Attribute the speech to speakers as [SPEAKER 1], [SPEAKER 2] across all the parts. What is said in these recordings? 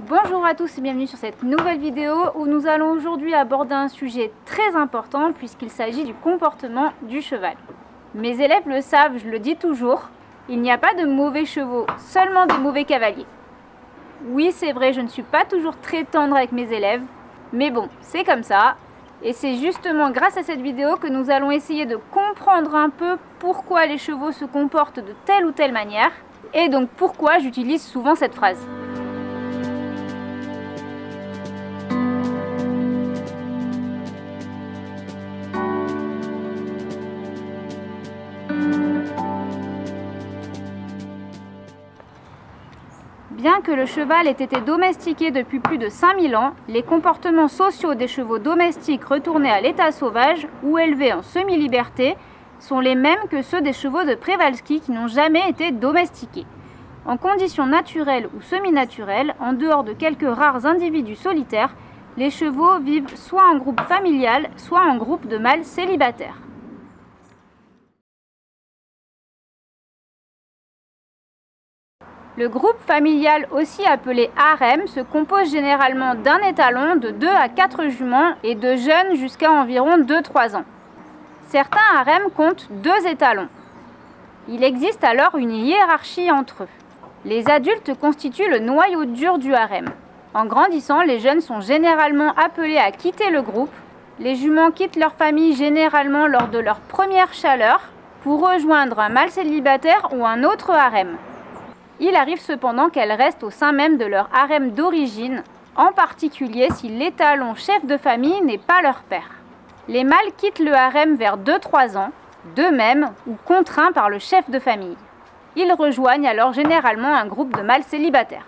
[SPEAKER 1] Bonjour à tous et bienvenue sur cette nouvelle vidéo où nous allons aujourd'hui aborder un sujet très important puisqu'il s'agit du comportement du cheval. Mes élèves le savent, je le dis toujours, il n'y a pas de mauvais chevaux, seulement de mauvais cavaliers. Oui, c'est vrai, je ne suis pas toujours très tendre avec mes élèves, mais bon, c'est comme ça. Et c'est justement grâce à cette vidéo que nous allons essayer de comprendre un peu pourquoi les chevaux se comportent de telle ou telle manière et donc pourquoi j'utilise souvent cette phrase. Bien que le cheval ait été domestiqué depuis plus de 5000 ans, les comportements sociaux des chevaux domestiques retournés à l'état sauvage ou élevés en semi-liberté sont les mêmes que ceux des chevaux de Przewalski qui n'ont jamais été domestiqués. En conditions naturelles ou semi-naturelles, en dehors de quelques rares individus solitaires, les chevaux vivent soit en groupe familial, soit en groupe de mâles célibataires. Le groupe familial, aussi appelé harem, se compose généralement d'un étalon, de 2 à 4 juments et de jeunes jusqu'à environ 2-3 ans. Certains harems comptent 2 étalons. Il existe alors une hiérarchie entre eux. Les adultes constituent le noyau dur du harem. En grandissant, les jeunes sont généralement appelés à quitter le groupe. Les juments quittent leur famille généralement lors de leur première chaleur pour rejoindre un mâle célibataire ou un autre harem. Il arrive cependant qu'elles restent au sein même de leur harem d'origine, en particulier si l'étalon chef de famille n'est pas leur père. Les mâles quittent le harem vers 2-3 ans, d'eux-mêmes ou contraints par le chef de famille. Ils rejoignent alors généralement un groupe de mâles célibataires.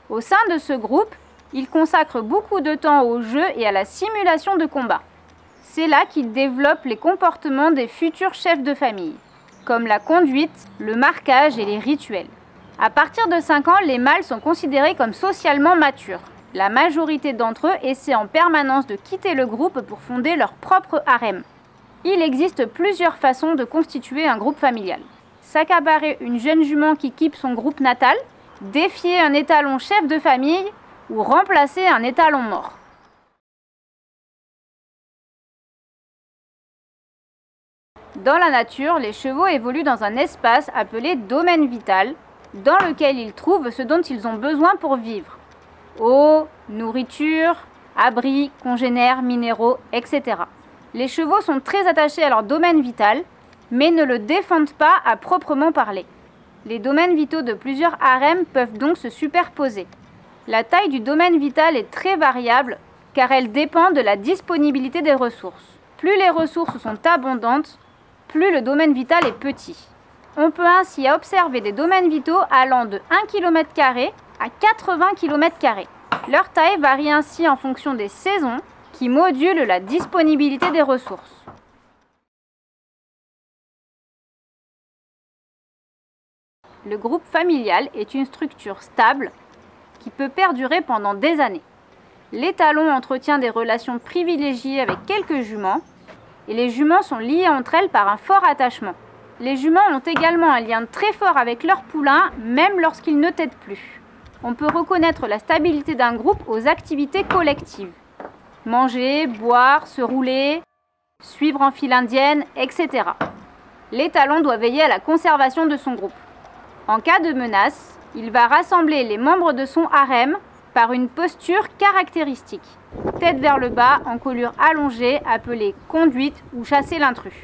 [SPEAKER 1] Au sein de ce groupe, ils consacrent beaucoup de temps au jeu et à la simulation de combat. C'est là qu'ils développent les comportements des futurs chefs de famille, comme la conduite, le marquage et les rituels. À partir de 5 ans, les mâles sont considérés comme socialement matures. La majorité d'entre eux essaient en permanence de quitter le groupe pour fonder leur propre harem. Il existe plusieurs façons de constituer un groupe familial. S'accaparer une jeune jument qui quitte son groupe natal, défier un étalon chef de famille ou remplacer un étalon mort. Dans la nature, les chevaux évoluent dans un espace appelé domaine vital, dans lequel ils trouvent ce dont ils ont besoin pour vivre. Eau, nourriture, abris, congénères, minéraux, etc. Les chevaux sont très attachés à leur domaine vital, mais ne le défendent pas à proprement parler. Les domaines vitaux de plusieurs harems peuvent donc se superposer. La taille du domaine vital est très variable, car elle dépend de la disponibilité des ressources. Plus les ressources sont abondantes, plus le domaine vital est petit. On peut ainsi observer des domaines vitaux allant de 1 km² à 80 km². Leur taille varie ainsi en fonction des saisons qui modulent la disponibilité des ressources. Le groupe familial est une structure stable qui peut perdurer pendant des années. L'étalon entretient des relations privilégiées avec quelques juments, et les juments sont liées entre elles par un fort attachement. Les juments ont également un lien très fort avec leur poulain, même lorsqu'ils ne têtent plus. On peut reconnaître la stabilité d'un groupe aux activités collectives. Manger, boire, se rouler, suivre en file indienne, etc. L'étalon doit veiller à la conservation de son groupe. En cas de menace, il va rassembler les membres de son harem par une posture caractéristique. Tête vers le bas, encolure allongée, appelée conduite ou chasser l'intrus.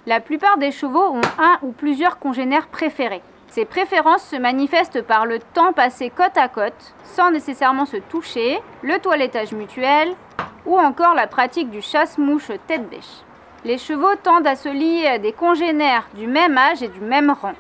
[SPEAKER 1] La plupart des chevaux ont un ou plusieurs congénères préférés. Ces préférences se manifestent par le temps passé côte à côte, sans nécessairement se toucher, le toilettage mutuel ou encore la pratique du chasse-mouche tête-bêche. Les chevaux tendent à se lier à des congénères du même âge et du même rang.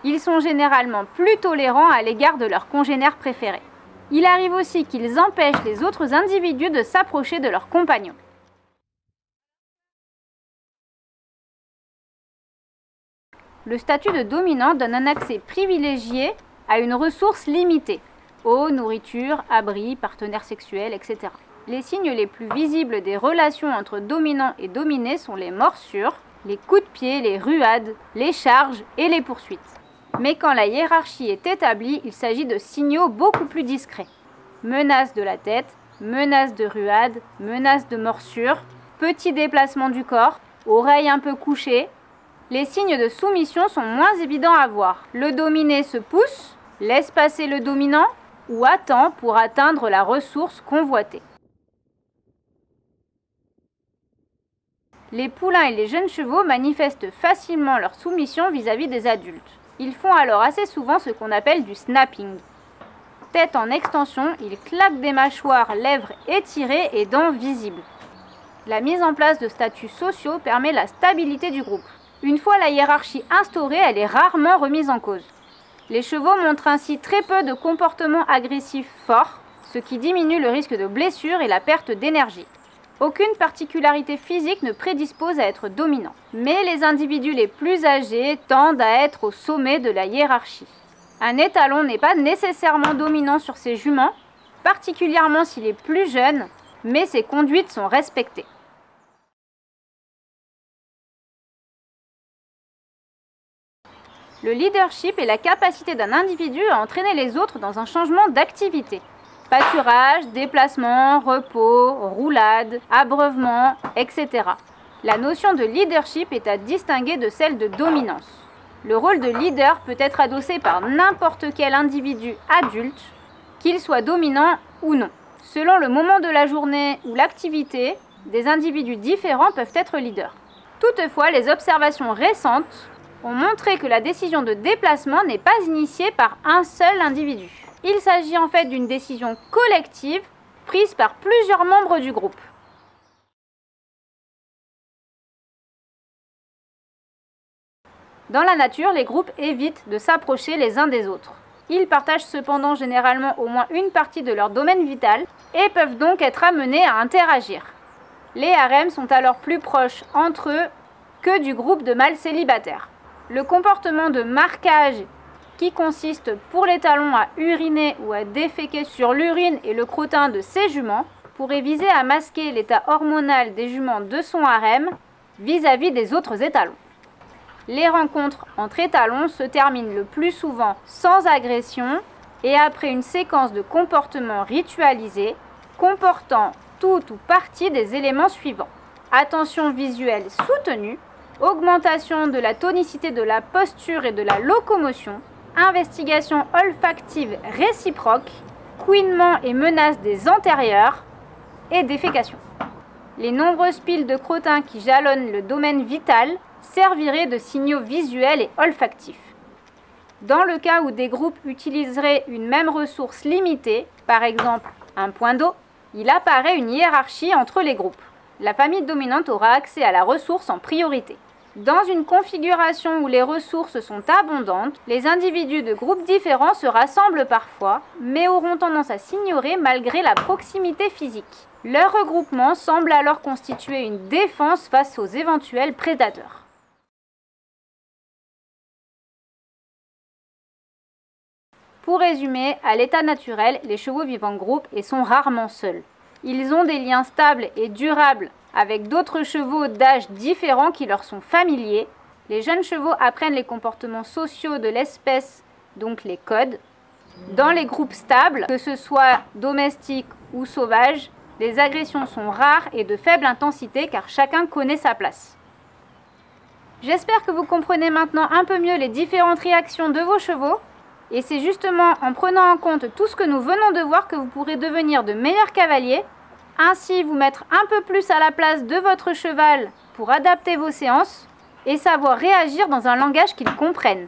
[SPEAKER 1] Ils sont généralement plus tolérants à l'égard de leurs congénères préférés. Il arrive aussi qu'ils empêchent les autres individus de s'approcher de leurs compagnons. Le statut de dominant donne un accès privilégié à une ressource limitée, eau, nourriture, abri, partenaires sexuels, etc. Les signes les plus visibles des relations entre dominants et dominés sont les morsures, les coups de pied, les ruades, les charges et les poursuites. Mais quand la hiérarchie est établie, il s'agit de signaux beaucoup plus discrets. Menace de la tête, menace de ruade, menace de morsure, petit déplacement du corps, oreille un peu couchée. Les signes de soumission sont moins évidents à voir. Le dominé se pousse, laisse passer le dominant ou attend pour atteindre la ressource convoitée. Les poulains et les jeunes chevaux manifestent facilement leur soumission vis-à-vis des adultes. Ils font alors assez souvent ce qu'on appelle du snapping. Tête en extension, ils claquent des mâchoires, lèvres étirées et dents visibles. La mise en place de statuts sociaux permet la stabilité du groupe. Une fois la hiérarchie instaurée, elle est rarement remise en cause. Les chevaux montrent ainsi très peu de comportements agressifs forts, ce qui diminue le risque de blessure et la perte d'énergie. Aucune particularité physique ne prédispose à être dominant, mais les individus les plus âgés tendent à être au sommet de la hiérarchie. Un étalon n'est pas nécessairement dominant sur ses juments, particulièrement s'il est plus jeune, mais ses conduites sont respectées. Le leadership est la capacité d'un individu à entraîner les autres dans un changement d'activité. Pâturage, déplacement, repos, roulade, abreuvement, etc. La notion de leadership est à distinguer de celle de dominance. Le rôle de leader peut être adossé par n'importe quel individu adulte, qu'il soit dominant ou non. Selon le moment de la journée ou l'activité, des individus différents peuvent être leaders. Toutefois, les observations récentes ont montré que la décision de déplacement n'est pas initiée par un seul individu. Il s'agit en fait d'une décision collective prise par plusieurs membres du groupe. Dans la nature, les groupes évitent de s'approcher les uns des autres. Ils partagent cependant généralement au moins une partie de leur domaine vital et peuvent donc être amenés à interagir. Les harems sont alors plus proches entre eux que du groupe de mâles célibataires. Le comportement de marquage qui consiste pour l'étalon à uriner ou à déféquer sur l'urine et le crottin de ses juments, pourrait viser à masquer l'état hormonal des juments de son harem vis-à-vis des autres étalons. Les rencontres entre étalons se terminent le plus souvent sans agression et après une séquence de comportements ritualisés comportant tout ou partie des éléments suivants. Attention visuelle soutenue, augmentation de la tonicité de la posture et de la locomotion, investigation olfactive réciproque, couinement et menace des antérieurs et défécation. Les nombreuses piles de crottin qui jalonnent le domaine vital serviraient de signaux visuels et olfactifs. Dans le cas où des groupes utiliseraient une même ressource limitée, par exemple un point d'eau, il apparaît une hiérarchie entre les groupes. La famille dominante aura accès à la ressource en priorité. Dans une configuration où les ressources sont abondantes, les individus de groupes différents se rassemblent parfois, mais auront tendance à s'ignorer malgré la proximité physique. Leur regroupement semble alors constituer une défense face aux éventuels prédateurs. Pour résumer, à l'état naturel, les chevaux vivent en groupe et sont rarement seuls. Ils ont des liens stables et durables avec d'autres chevaux d'âge différents qui leur sont familiers. Les jeunes chevaux apprennent les comportements sociaux de l'espèce, donc les codes. Dans les groupes stables, que ce soit domestiques ou sauvages, les agressions sont rares et de faible intensité car chacun connaît sa place. J'espère que vous comprenez maintenant un peu mieux les différentes réactions de vos chevaux. Et c'est justement en prenant en compte tout ce que nous venons de voir que vous pourrez devenir de meilleurs cavaliers, ainsi vous mettre un peu plus à la place de votre cheval pour adapter vos séances et savoir réagir dans un langage qu'ils comprennent.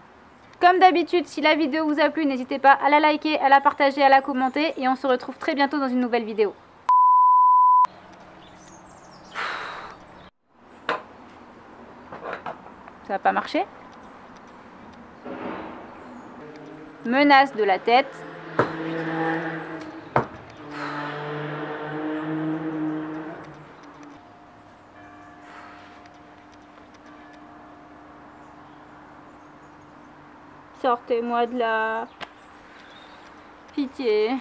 [SPEAKER 1] Comme d'habitude, si la vidéo vous a plu, n'hésitez pas à la liker, à la partager, à la commenter et on se retrouve très bientôt dans une nouvelle vidéo. Ça n'a pas marché ? Menace de la tête. Sortez-moi de là. Pitié.